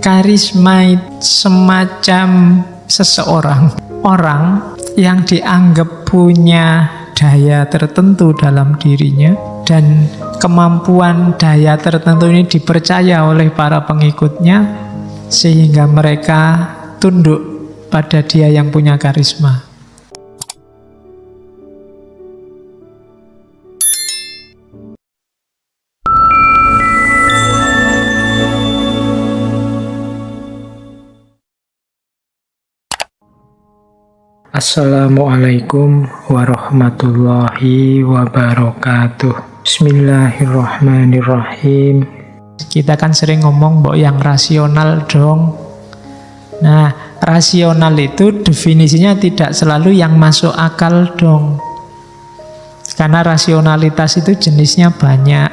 Karisma semacam seseorang, orang yang dianggap punya daya tertentu dalam dirinya, dan kemampuan daya tertentu ini dipercaya oleh para pengikutnya, sehingga mereka tunduk pada dia yang punya karisma. Assalamualaikum warahmatullahi wabarakatuh. Bismillahirrahmanirrahim. Kita kan sering ngomong bahwa yang rasional dong. Nah, rasional itu definisinya tidak selalu yang masuk akal dong. Karena rasionalitas itu jenisnya banyak.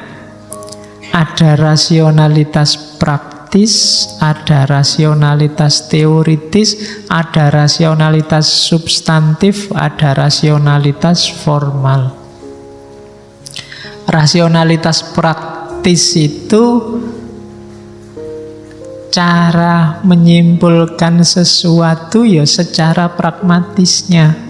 Ada rasionalitas praktis, ada rasionalitas teoritis, ada rasionalitas substantif, ada rasionalitas formal. Rasionalitas praktis itu cara menyimpulkan sesuatu ya secara pragmatisnya.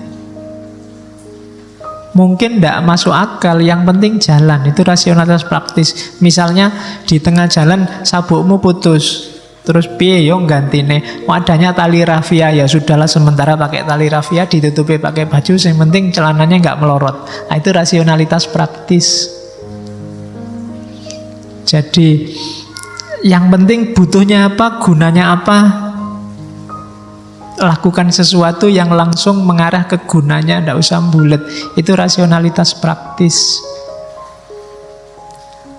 Mungkin tidak masuk akal, yang penting jalan. Itu rasionalitas praktis. Misalnya di tengah jalan sabukmu putus, terus piye yo gantine, adanya tali rafia, ya sudahlah sementara pakai tali rafia, ditutupi pakai baju, yang penting celananya nggak melorot. Nah, itu rasionalitas praktis. Jadi yang penting butuhnya apa, gunanya apa, lakukan sesuatu yang langsung mengarah ke gunanya, tidak usah bulet. Itu rasionalitas praktis.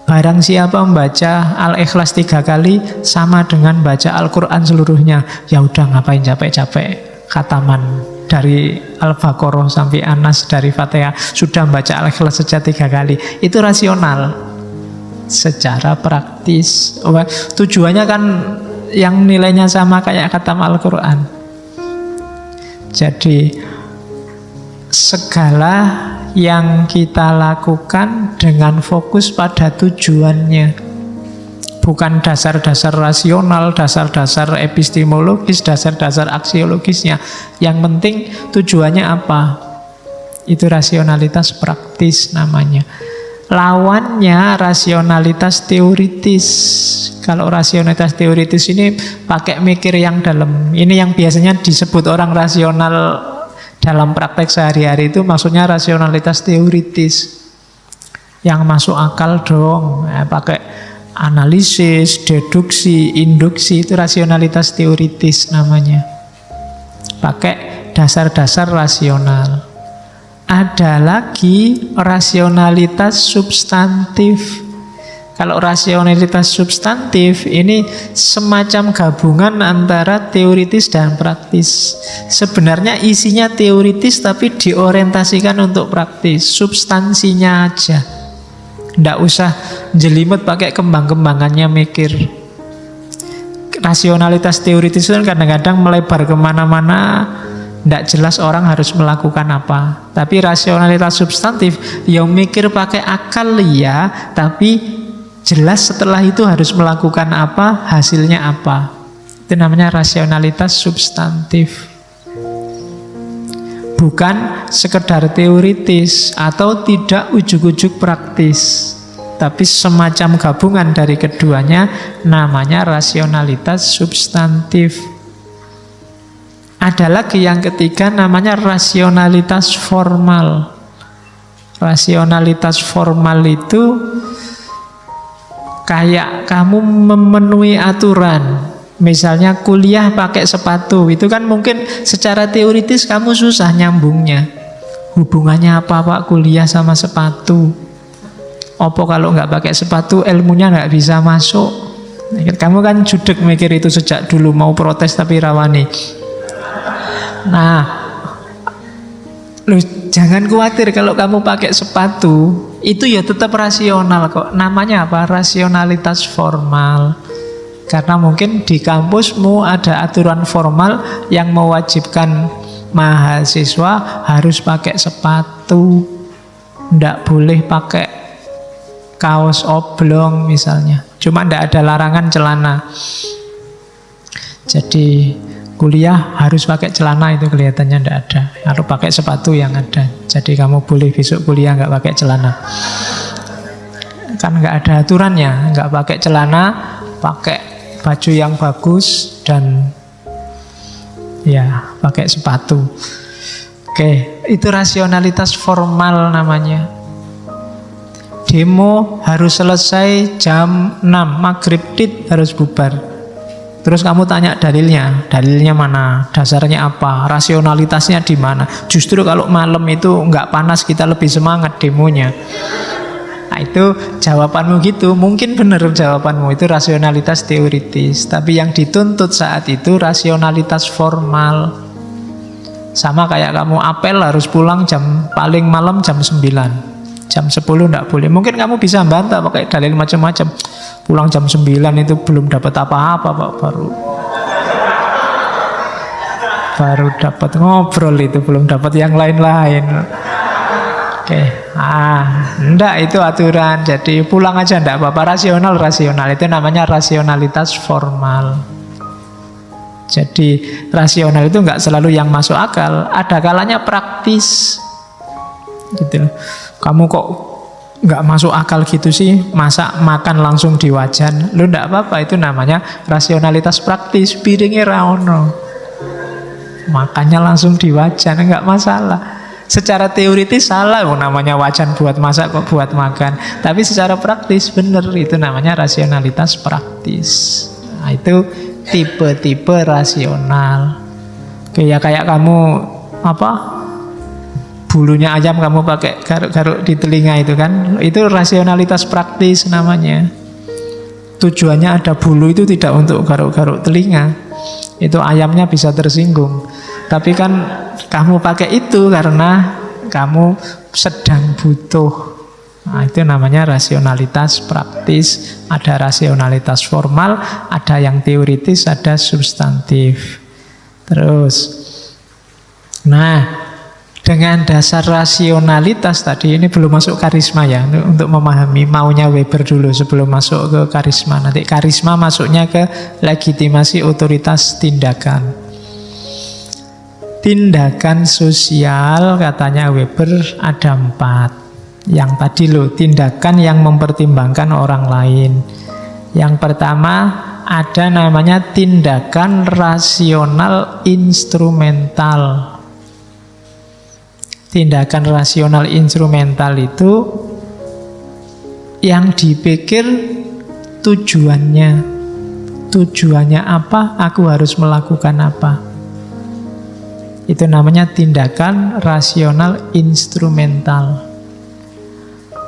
Barang siapa membaca Al-Ikhlas 3 kali sama dengan baca Al-Quran seluruhnya, ya udah ngapain capek-capek khataman dari Al-Baqarah sampai Anas, dari Fatihah, sudah baca Al-Ikhlas saja 3 kali. Itu rasional secara praktis. Tujuannya kan yang nilainya sama kayak khatam Al-Quran. Jadi segala yang kita lakukan dengan fokus pada tujuannya, bukan dasar-dasar rasional, dasar-dasar epistemologis, dasar-dasar aksiologisnya. Yang penting tujuannya apa. Itu rasionalitas praktis namanya. Lawannya rasionalitas teoritis. Kalau rasionalitas teoritis ini pakai mikir yang dalam. Ini yang biasanya disebut orang rasional dalam praktek sehari-hari, itu maksudnya rasionalitas teoritis. Yang masuk akal dong, pakai analisis, deduksi, induksi, itu rasionalitas teoritis namanya. Pakai dasar-dasar rasional. Ada lagi rasionalitas substantif. Kalau rasionalitas substantif ini semacam gabungan antara teoritis dan praktis. Sebenarnya isinya teoritis tapi diorientasikan untuk praktis. Substansinya aja. Nggak usah jelimet pakai kembang-kembangannya mikir. Rasionalitas teoritis itu kadang-kadang melebar kemana-mana, tidak jelas orang harus melakukan apa. Tapi rasionalitas substantif yang mikir pakai akal ya, tapi jelas setelah itu harus melakukan apa, hasilnya apa. Itu namanya rasionalitas substantif. Bukan sekedar teoritis atau tidak ujuk-ujuk praktis, tapi semacam gabungan dari keduanya, namanya rasionalitas substantif. Ada lagi yang ketiga namanya rasionalitas formal. Rasionalitas formal itu kayak kamu memenuhi aturan. Misalnya kuliah pakai sepatu, itu kan mungkin secara teoritis kamu susah nyambungnya. Hubungannya apa Pak kuliah sama sepatu? Apa kalau nggak pakai sepatu ilmunya nggak bisa masuk? Kamu kan judek mikir itu sejak dulu, mau protes tapi rawani. Nah, jangan khawatir kalau kamu pakai sepatu, itu ya tetap rasional kok. Namanya apa? Rasionalitas formal. Karena mungkin di kampusmu ada aturan formal yang mewajibkan mahasiswa harus pakai sepatu, ndak boleh pakai kaos oblong misalnya. Cuma ndak ada larangan celana. Jadi kuliah harus pakai celana itu kelihatannya tidak ada. Harus pakai sepatu yang ada. Jadi kamu boleh besok kuliah nggak pakai celana. Kan nggak ada aturannya, nggak pakai celana, pakai baju yang bagus dan ya pakai sepatu. Oke, itu rasionalitas formal namanya. Demo harus selesai jam 6, maghrib tit harus bubar. Terus kamu tanya dalilnya mana, dasarnya apa, rasionalitasnya di mana. Justru kalau malam itu nggak panas kita lebih semangat demonya. Nah itu jawabanmu gitu, mungkin benar jawabanmu itu rasionalitas teoritis. Tapi yang dituntut saat itu rasionalitas formal. Sama kayak kamu apel harus pulang paling malam jam 9. Jam 10 enggak boleh. Mungkin kamu bisa bantah pakai dalil macam-macam. Pulang jam 9 itu belum dapat apa-apa Pak, baru dapat ngobrol itu, belum dapat yang lain-lain. Oke. Enggak, itu aturan. Jadi pulang aja enggak apa-apa. Rasional itu namanya rasionalitas formal. Jadi rasional itu enggak selalu yang masuk akal, ada kalanya praktis. Gitu. Kamu kok nggak masuk akal gitu sih, masa makan langsung di wajan? Lu nggak apa-apa, itu namanya rasionalitas praktis. Piringnya raono, makannya langsung di wajan, nggak masalah. Secara teoritis salah, namanya wajan buat masak kok buat makan. Tapi secara praktis bener, itu namanya rasionalitas praktis. Nah, itu tipe-tipe rasional. Kayak kamu bulunya ayam kamu pakai garuk-garuk di telinga itu kan, itu rasionalitas praktis namanya. Tujuannya ada bulu itu tidak untuk garuk-garuk telinga, itu ayamnya bisa tersinggung. Tapi kan kamu pakai itu karena kamu sedang butuh. Nah, itu namanya rasionalitas praktis. Ada rasionalitas formal, ada yang teoritis, ada substantif. Terus dengan dasar rasionalitas tadi, ini belum masuk karisma ya, untuk memahami maunya Weber dulu sebelum masuk ke karisma. Nanti karisma masuknya ke legitimasi otoritas tindakan. Tindakan sosial katanya Weber ada 4. Yang tadi tindakan yang mempertimbangkan orang lain. Yang pertama ada namanya tindakan rasional instrumental. Tindakan rasional instrumental itu yang dipikir tujuannya. Tujuannya apa? Aku harus melakukan apa? Itu namanya tindakan rasional instrumental.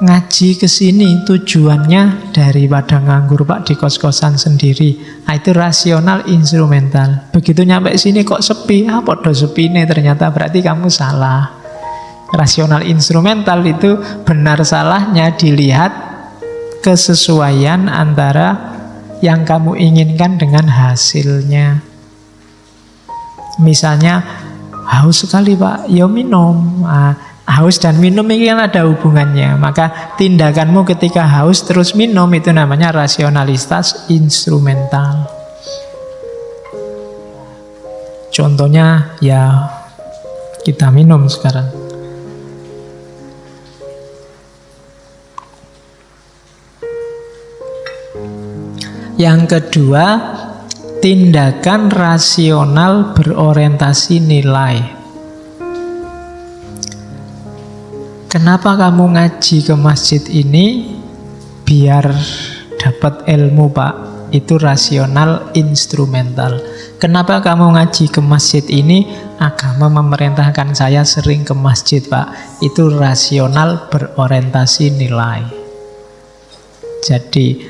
Ngaji ke sini tujuannya daripada nganggur Pak di kos-kosan sendiri. Nah, itu rasional instrumental. Begitu nyampe sini kok sepi, podo sepine, ternyata berarti kamu salah. Rasional instrumental itu benar salahnya dilihat kesesuaian antara yang kamu inginkan dengan hasilnya. Misalnya haus sekali Pak, ya minum. Haus dan minum ini kan ada hubungannya. Maka tindakanmu ketika haus terus minum itu namanya rasionalitas instrumental. Contohnya ya kita minum sekarang. Yang kedua, tindakan rasional berorientasi nilai. Kenapa kamu ngaji ke masjid ini? Biar dapat ilmu Pak. Itu rasional instrumental. Kenapa kamu ngaji ke masjid ini? Agama memerintahkan saya sering ke masjid Pak. Itu rasional berorientasi nilai. Jadi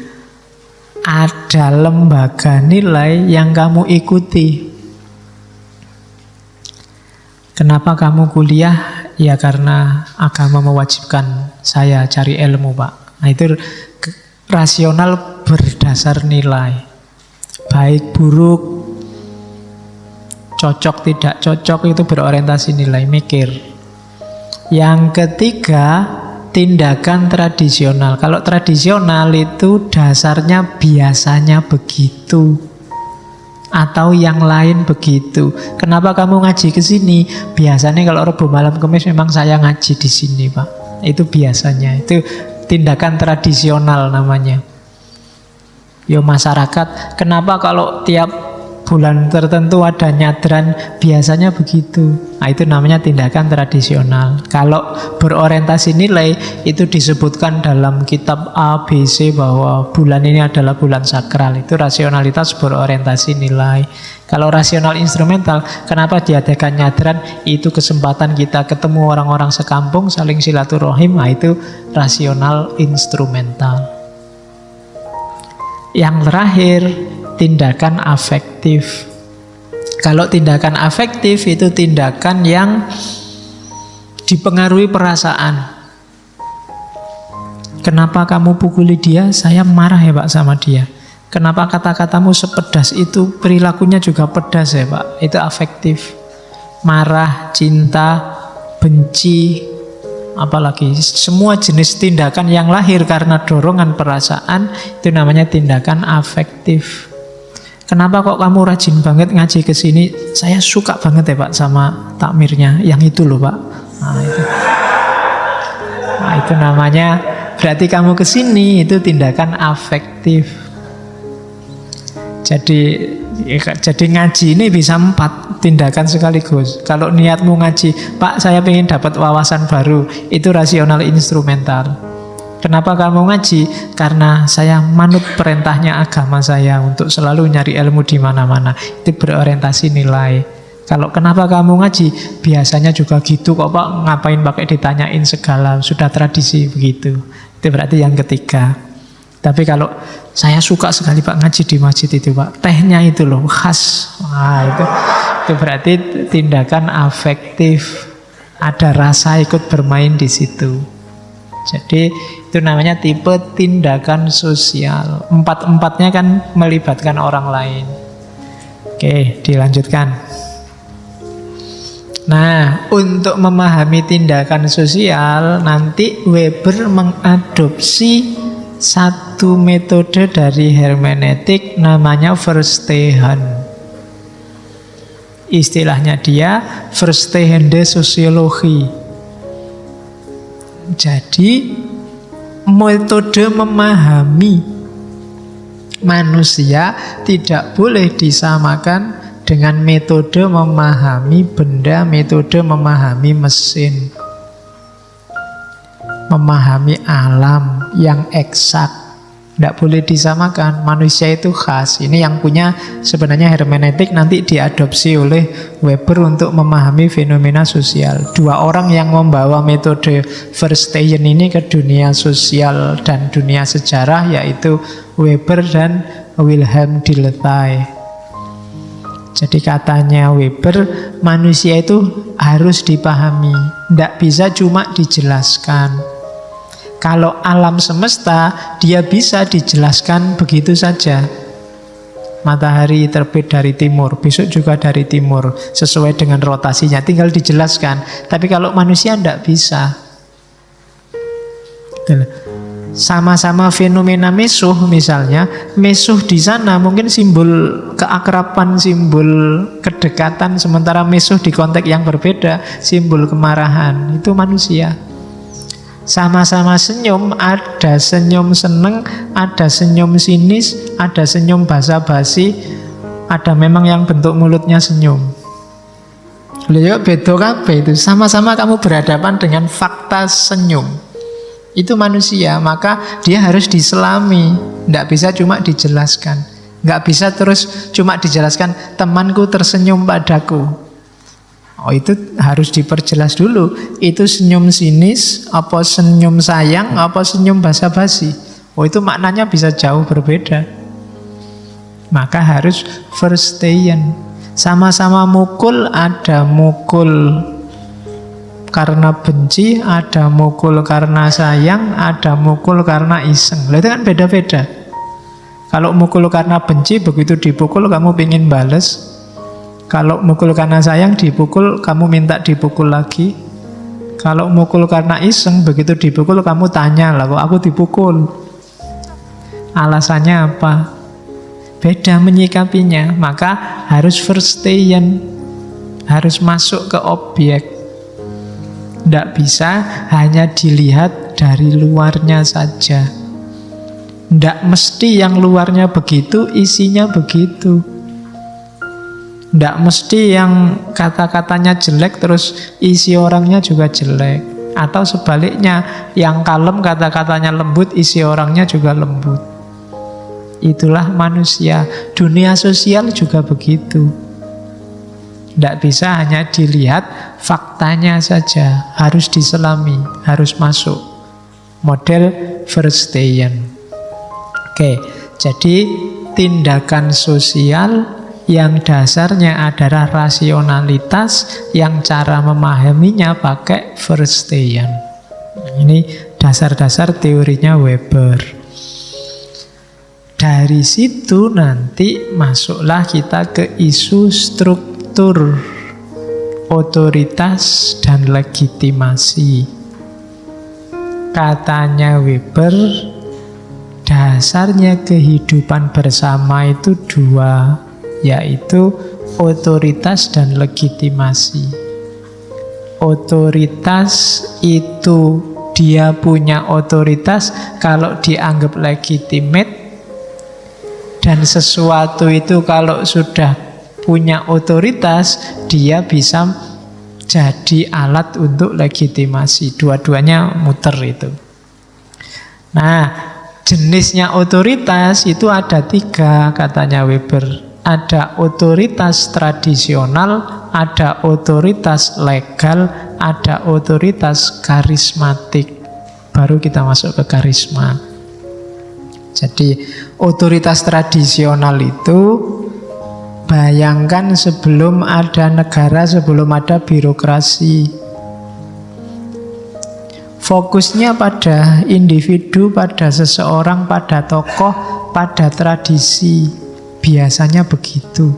ada lembaga nilai yang kamu ikuti. Kenapa kamu kuliah? Ya karena agama mewajibkan saya cari ilmu Pak. Nah itu rasional berdasar nilai. Baik buruk, cocok tidak cocok, itu berorientasi nilai, mikir. Yang ketiga, tindakan tradisional. Kalau tradisional itu dasarnya biasanya begitu. Atau yang lain begitu. Kenapa kamu ngaji ke sini? Biasanya kalau Rebo malam Kamis memang saya ngaji di sini, Pak. Itu biasanya. Itu tindakan tradisional namanya. Yo masyarakat, kenapa kalau tiap bulan tertentu ada nyadran? Biasanya begitu. Nah, itu namanya tindakan tradisional. Kalau berorientasi nilai, itu disebutkan dalam kitab A, B, C bahwa bulan ini adalah bulan sakral. Itu rasionalitas berorientasi nilai. Kalau rasional instrumental, kenapa diadakan nyadran? Itu kesempatan kita ketemu orang-orang sekampung, saling silaturahim. Nah, itu rasional instrumental. Yang terakhir, tindakan afektif. Kalau tindakan afektif itu tindakan yang dipengaruhi perasaan. Kenapa kamu pukuli dia? Saya marah ya Pak sama dia. Kenapa kata-katamu sepedas itu? Perilakunya juga pedas ya Pak. Itu afektif. Marah, cinta, benci, apalagi semua jenis tindakan yang lahir karena dorongan perasaan, itu namanya tindakan afektif. Kenapa kok kamu rajin banget ngaji ke sini? Saya suka banget ya Pak sama takmirnya. Yang itu loh Pak. Nah, itu namanya berarti kamu ke sini itu tindakan afektif. Jadi ngaji ini bisa 4 tindakan sekaligus. Kalau niatmu ngaji, Pak saya ingin dapat wawasan baru, itu rasional instrumental. Kenapa kamu ngaji? Karena saya manut perintahnya agama saya untuk selalu nyari ilmu di mana-mana. Itu berorientasi nilai. Kalau kenapa kamu ngaji? Biasanya juga gitu kok Pak, ngapain pakai ditanyain segala, sudah tradisi begitu. Itu berarti yang ketiga. Tapi kalau saya suka sekali Pak ngaji di masjid itu Pak, tehnya itu loh khas. Wah, itu berarti tindakan afektif. Ada rasa ikut bermain di situ. Jadi itu namanya tipe tindakan sosial. 4-4-nya kan melibatkan orang lain. Oke, dilanjutkan. Nah, untuk memahami tindakan sosial, nanti Weber mengadopsi satu metode dari hermeneutik namanya Verstehen. Istilahnya dia Verstehende Sosiologi. Jadi metode memahami manusia tidak boleh disamakan dengan metode memahami benda, metode memahami mesin, memahami alam yang eksak. Tidak boleh disamakan. Manusia itu khas. Ini yang punya sebenarnya hermeneutik nanti diadopsi oleh Weber untuk memahami fenomena sosial. 2 orang yang membawa metode Verstehen ini ke dunia sosial dan dunia sejarah, yaitu Weber dan Wilhelm Dilthey. Jadi katanya Weber, manusia itu harus dipahami, tidak bisa cuma dijelaskan. Kalau alam semesta, dia bisa dijelaskan begitu saja. Matahari terbit dari timur, besok juga dari timur, sesuai dengan rotasinya, tinggal dijelaskan. Tapi kalau manusia tidak bisa. Sama-sama fenomena mesuh misalnya, mesuh di sana mungkin simbol keakraban, simbol kedekatan, sementara mesuh di konteks yang berbeda, simbol kemarahan. Itu manusia. Sama-sama senyum, ada senyum seneng, ada senyum sinis, ada senyum basa-basi, ada memang yang bentuk mulutnya senyum. Lihat beda kabeh itu. Sama-sama kamu berhadapan dengan fakta senyum. Itu manusia, maka dia harus diselami. Tidak bisa cuma dijelaskan. Nggak bisa terus cuma dijelaskan temanku tersenyum padaku. Oh, itu harus diperjelas dulu. Itu senyum sinis, apa senyum sayang, apa senyum basa-basi. Oh, itu maknanya bisa jauh berbeda. Maka harus Verstehen. Sama-sama mukul, ada mukul karena benci, ada mukul karena sayang, ada mukul karena iseng. Itu kan beda-beda. Kalau mukul karena benci, begitu dipukul kamu pengen bales. Kalau mukul karena sayang, dipukul, kamu minta dipukul lagi. Kalau mukul karena iseng, begitu dipukul, kamu tanya, lah kok aku dipukul? Alasannya apa? beda menyikapinya. Maka harus verstehen, harus masuk ke objek. Tidak bisa hanya dilihat dari luarnya saja. Tidak mesti yang luarnya begitu, isinya begitu. Tidak mesti yang kata-katanya jelek terus isi orangnya juga jelek. Atau sebaliknya, yang kalem kata-katanya lembut, isi orangnya juga lembut. Itulah manusia. Dunia sosial juga begitu. Tidak bisa hanya dilihat faktanya saja. Harus diselami, harus masuk. Model Verstehen. Oke, jadi tindakan sosial yang dasarnya adalah rasionalitas, yang cara memahaminya pakai Verstehen. Ini dasar-dasar teorinya Weber. Dari situ nanti masuklah kita ke isu struktur otoritas dan legitimasi. Katanya Weber, dasarnya kehidupan bersama itu dua, yaitu otoritas dan legitimasi. Otoritas itu dia punya otoritas kalau dianggap legitimate, dan sesuatu itu kalau sudah punya otoritas dia bisa jadi alat untuk legitimasi. Dua-duanya muter itu. Nah, jenisnya otoritas itu ada tiga katanya Weber. Ada otoritas tradisional, ada otoritas legal, ada otoritas karismatik. Baru kita masuk ke karisma. Jadi otoritas tradisional itu, bayangkan sebelum ada negara, sebelum ada birokrasi. Fokusnya pada individu, pada seseorang, pada tokoh, pada tradisi. Biasanya begitu.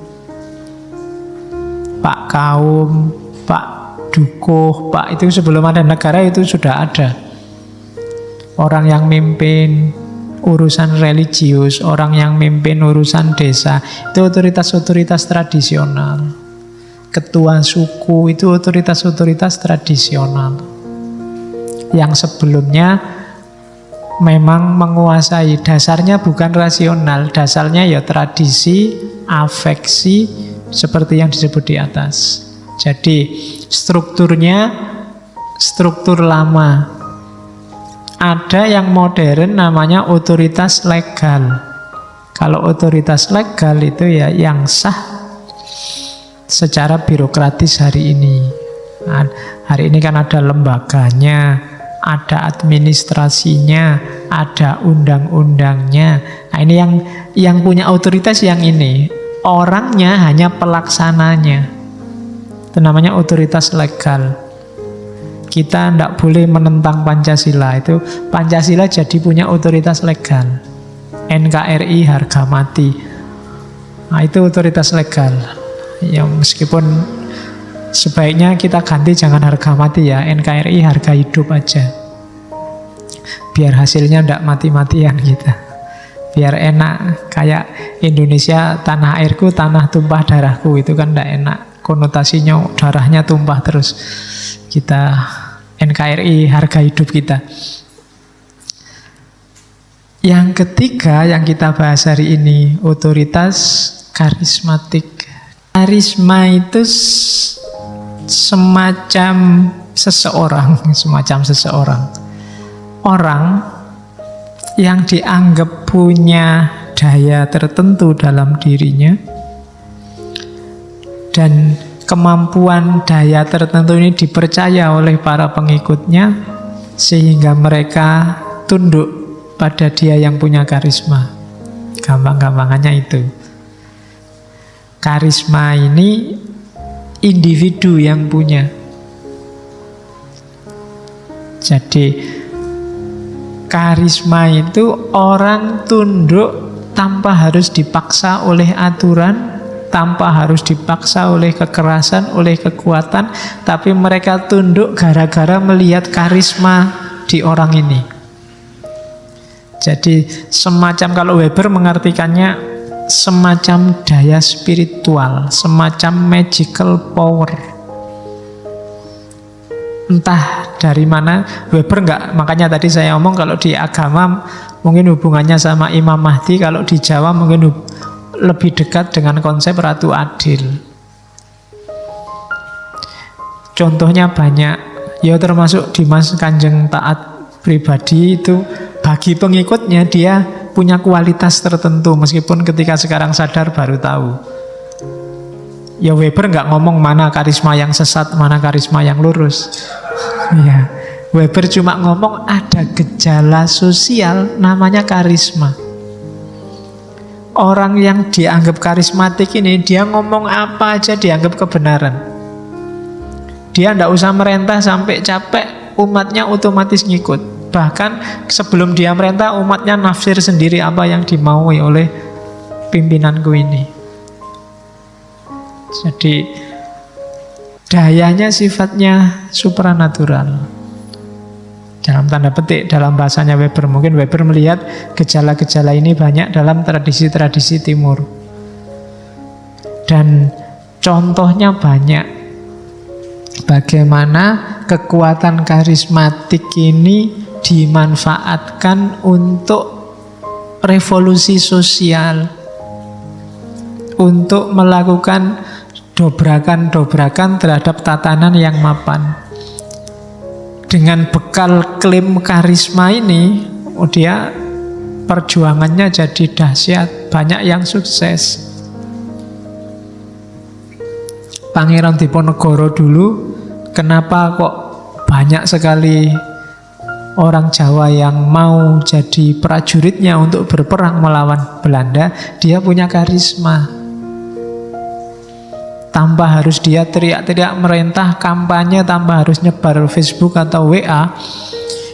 Pak Kaum, Pak Dukuh, Pak itu sebelum ada negara itu sudah ada. Orang yang mimpin urusan religius, orang yang mimpin urusan desa, itu otoritas-otoritas tradisional. Ketua suku itu otoritas-otoritas tradisional. Yang sebelumnya memang menguasai, dasarnya bukan rasional, dasarnya ya tradisi, afeksi, seperti yang disebut di atas. Jadi strukturnya struktur lama. Ada yang modern namanya otoritas legal. Kalau otoritas legal itu ya yang sah secara birokratis hari ini. Nah, hari ini kan ada lembaganya, ada administrasinya, ada undang-undangnya. Nah, ini yang punya otoritas yang ini. Orangnya hanya pelaksananya. Itu namanya otoritas legal. Kita tidak boleh menentang Pancasila. Itu Pancasila jadi punya otoritas legal. NKRI harga mati. Nah, itu otoritas legal. Ya meskipun sebaiknya kita ganti jangan harga mati ya, NKRI harga hidup aja. Biar hasilnya tidak mati-matian kita. Biar enak. Kayak Indonesia tanah airku, tanah tumpah darahku. Itu kan tidak enak. Konotasinya darahnya tumpah terus. Kita NKRI harga hidup kita. Yang ketiga yang kita bahas hari ini, otoritas karismatik. Karisma itu semacam seseorang. Orang yang dianggap punya daya tertentu dalam dirinya, dan kemampuan daya tertentu ini dipercaya oleh para pengikutnya, sehingga mereka tunduk pada dia yang punya karisma. Gampang-gampangannya itu. Karisma ini individu yang punya. Jadi karisma itu orang tunduk tanpa harus dipaksa oleh aturan, tanpa harus dipaksa oleh kekerasan, oleh kekuatan, tapi mereka tunduk gara-gara melihat karisma di orang ini. Jadi semacam, kalau Weber mengartikannya semacam daya spiritual, semacam magical power. Entah dari mana. Weber enggak, makanya tadi saya omong kalau di agama mungkin hubungannya sama Imam Mahdi, kalau di Jawa mungkin lebih dekat dengan konsep Ratu Adil. Contohnya banyak, ya termasuk Dimas Kanjeng Taat pribadi itu, bagi pengikutnya dia punya kualitas tertentu, meskipun ketika sekarang sadar baru tahu. Ya Weber nggak ngomong mana karisma yang sesat, mana karisma yang lurus. Ya, Weber cuma ngomong ada gejala sosial namanya karisma. Orang yang dianggap karismatik ini, dia ngomong apa aja dianggap kebenaran. Dia nggak usah merintah sampai capek, umatnya otomatis ngikut. Bahkan sebelum dia merintah, umatnya nafsir sendiri apa yang dimaui oleh pimpinanku ini. Jadi dayanya sifatnya supranatural. Dalam tanda petik, dalam bahasanya Weber. Mungkin Weber melihat gejala-gejala ini banyak dalam tradisi-tradisi timur. Dan contohnya banyak. Bagaimana kekuatan karismatik ini dimanfaatkan untuk revolusi sosial, untuk melakukan dobrakan-dobrakan terhadap tatanan yang mapan. Dengan bekal klaim karisma ini, dia perjuangannya jadi dahsyat, banyak yang sukses. Pangeran Diponegoro dulu, kenapa kok banyak sekali orang Jawa yang mau jadi prajuritnya untuk berperang melawan Belanda? Dia punya karisma. Tanpa harus dia teriak-teriak merintah, kampanye, tanpa harus nyebar Facebook atau WA,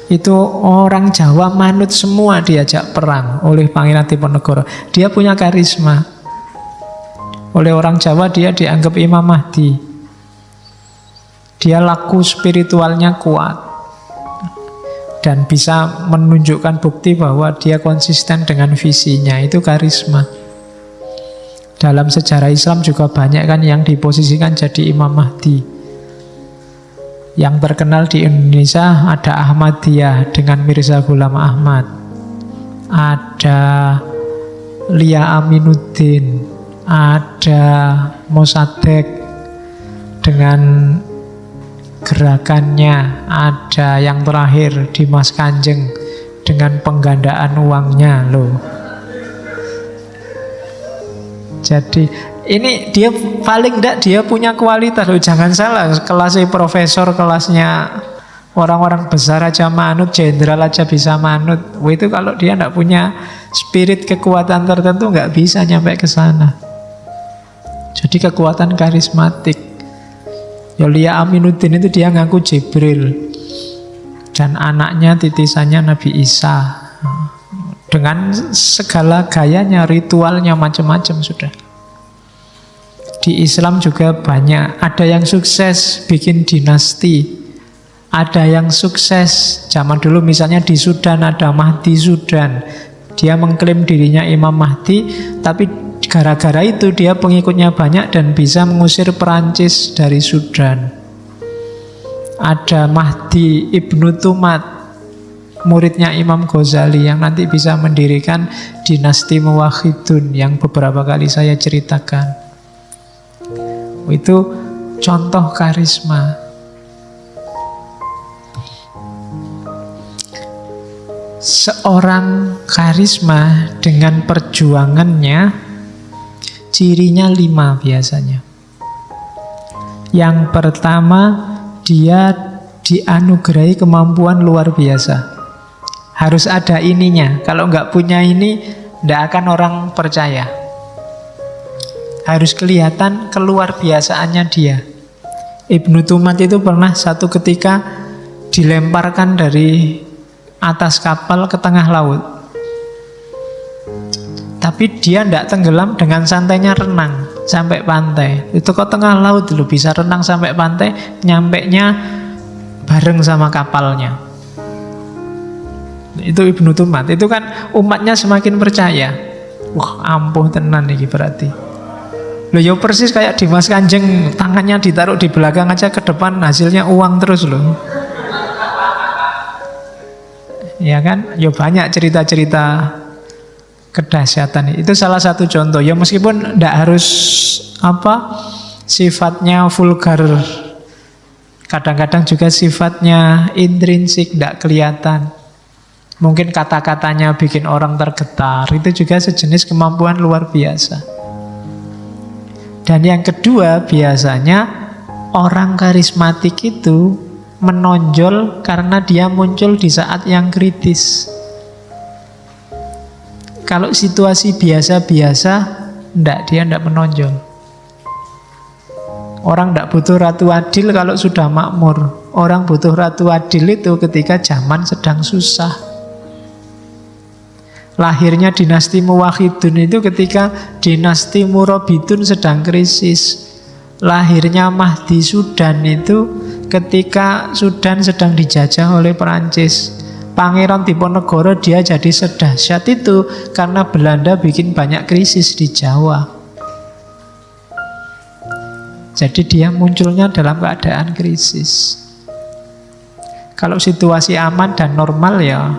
itu orang Jawa manut semua diajak perang oleh Pangeran Diponegoro. Dia punya karisma. Oleh orang Jawa dia dianggap Imam Mahdi. Dia laku spiritualnya kuat dan bisa menunjukkan bukti bahwa dia konsisten dengan visinya. Itu karisma. Dalam sejarah Islam juga banyak kan yang diposisikan jadi Imam Mahdi. Yang terkenal di Indonesia ada Ahmadiyah dengan Mirza Ghulam Ahmad, ada Lia Aminuddin, ada Mossadegh dengan gerakannya, ada yang terakhir Dimas Kanjeng dengan penggandaan uangnya loh. Jadi ini dia paling enggak dia punya kualitas loh. Jangan salah, kelasnya profesor, kelasnya orang-orang besar aja manut, jenderal aja bisa manut. Itu kalau dia enggak punya spirit kekuatan tertentu enggak bisa nyampe ke sana. Jadi kekuatan karismatik. Lia Aminuddin itu dia ngaku Jibril dan anaknya titisannya Nabi Isa. Dengan segala gayanya, ritualnya macam-macam sudah. Di Islam juga banyak. Ada yang sukses bikin dinasti, ada yang sukses. Zaman dulu misalnya di Sudan ada Mahdi Sudan. Dia mengklaim dirinya Imam Mahdi, tapi gara-gara itu dia pengikutnya banyak dan bisa mengusir Perancis dari Sudan. Ada Mahdi Ibnu Tumat, muridnya Imam Ghazali yang nanti bisa mendirikan dinasti Muwahhidun yang beberapa kali saya ceritakan. Itu contoh karisma. Seorang karisma dengan perjuangannya, cirinya 5 biasanya. Yang pertama, dia dianugerahi kemampuan luar biasa. Harus ada ininya. Kalau nggak punya ini, nggak akan orang percaya. Harus kelihatan keluar biasaannya dia. Ibnu Tumat itu pernah satu ketika dilemparkan dari atas kapal ke tengah laut. Tapi dia tidak tenggelam, dengan santainya renang sampai pantai. Itu kok tengah laut dulu bisa renang sampai pantai, nyampenya bareng sama kapalnya. Itu Ibnu Tumat. Itu kan umatnya semakin percaya. Wah, ampuh tenan iki berarti. Loh ya persis kayak Dimas Kanjeng, tangannya ditaruh di belakang aja ke depan hasilnya uang terus loh. Ya kan? Ya banyak cerita-cerita kedahsyatan. Itu salah satu contoh. Ya meskipun tidak harus sifatnya vulgar. Kadang-kadang juga sifatnya intrinsik, tidak kelihatan. Mungkin kata-katanya bikin orang tergetar. Itu juga sejenis kemampuan luar biasa. Dan yang kedua, biasanya orang karismatik itu menonjol karena dia muncul di saat yang kritis. Kalau situasi biasa-biasa, dia tidak menonjol. Orang tidak butuh ratu adil kalau sudah makmur. Orang butuh ratu adil itu ketika zaman sedang susah. Lahirnya dinasti Muwahhidun itu ketika dinasti Murabitun sedang krisis. Lahirnya Mahdi Sudan itu ketika Sudan sedang dijajah oleh Perancis. Pangeran Diponegoro dia jadi sedahsyat itu karena Belanda bikin banyak krisis di Jawa. Jadi dia munculnya dalam keadaan krisis. Kalau situasi aman dan normal ya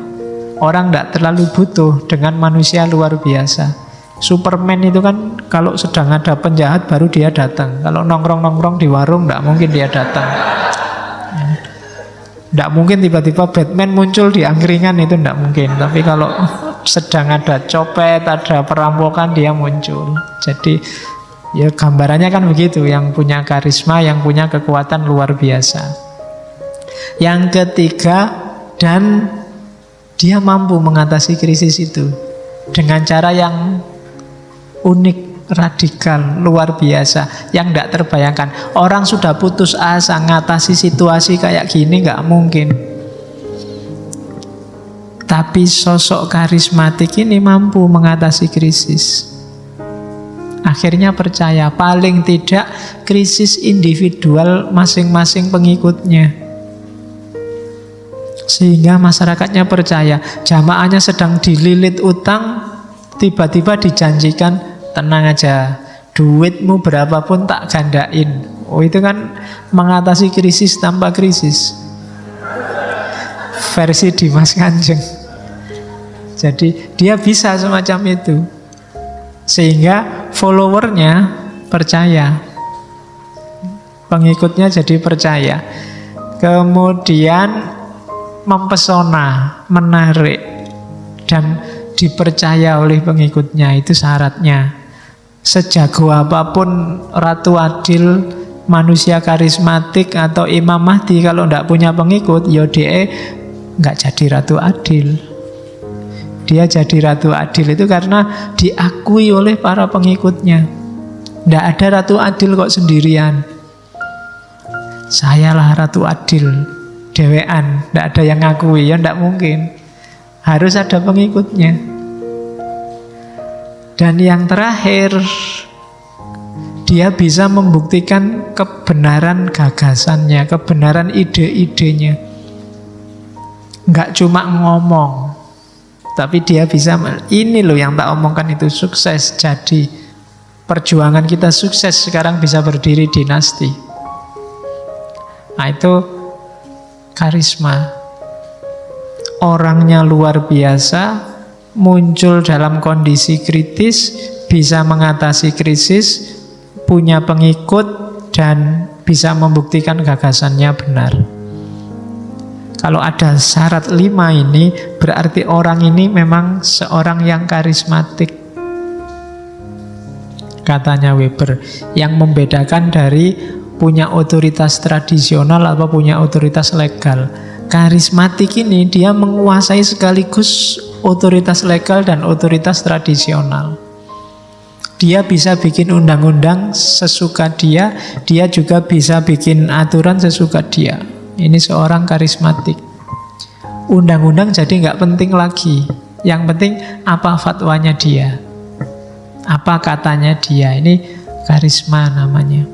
orang tidak terlalu butuh dengan manusia luar biasa. Superman itu kan kalau sedang ada penjahat baru dia datang. Kalau nongkrong-nongkrong di warung tidak mungkin dia datang. Tidak mungkin tiba-tiba Batman muncul di angkringan, itu tidak mungkin. Tapi kalau sedang ada copet, ada perampokan, dia muncul. Jadi ya gambarannya kan begitu, yang punya karisma, yang punya kekuatan luar biasa. Yang ketiga, dan dia mampu mengatasi krisis itu dengan cara yang unik, radikal, luar biasa, yang tidak terbayangkan. Orang sudah putus asa ngatasi situasi kayak gini nggak mungkin. Tapi sosok karismatik ini mampu mengatasi krisis. Akhirnya percaya, paling tidak krisis individual masing-masing pengikutnya. Sehingga masyarakatnya percaya, jamaahnya sedang dililit utang, tiba-tiba dijanjikan, tenang aja, duitmu berapapun tak gandain. Oh, itu kan mengatasi krisis tanpa krisis. Versi Dimas Kanjeng. Jadi dia bisa semacam itu. Sehingga followernya percaya, pengikutnya jadi percaya. Kemudian mempesona, menarik, dan dipercaya oleh pengikutnya. Itu syaratnya. Sejago apapun Ratu Adil, manusia karismatik atau Imam Mahdi, kalau tidak punya pengikut, ya dia nggak jadi Ratu Adil. Dia jadi Ratu Adil itu karena diakui oleh para pengikutnya. Tidak ada Ratu Adil kok sendirian. Sayalah Ratu Adil, dewean, tidak ada yang ngakui, ya tidak mungkin. Harus ada pengikutnya. Dan yang terakhir, dia bisa membuktikan kebenaran gagasannya, kebenaran ide-idenya. Enggak cuma ngomong, tapi dia bisa, ini loh yang tak omongkan itu sukses. Jadi perjuangan kita sukses, sekarang bisa berdiri dinasti. Nah itu karisma. Orangnya luar biasa, muncul dalam kondisi kritis, bisa mengatasi krisis, punya pengikut, dan bisa membuktikan gagasannya benar. Kalau ada syarat 5 ini, berarti orang ini memang seorang yang karismatik. Katanya Weber, yang membedakan dari punya otoritas tradisional atau punya otoritas legal. Karismatik ini dia menguasai sekaligus otoritas legal dan otoritas tradisional. Dia bisa bikin undang-undang sesuka dia, dia juga bisa bikin aturan sesuka dia. Ini seorang karismatik. Undang-undang jadi nggak penting lagi. Yang penting apa fatwanya dia, apa katanya dia. Ini karisma namanya.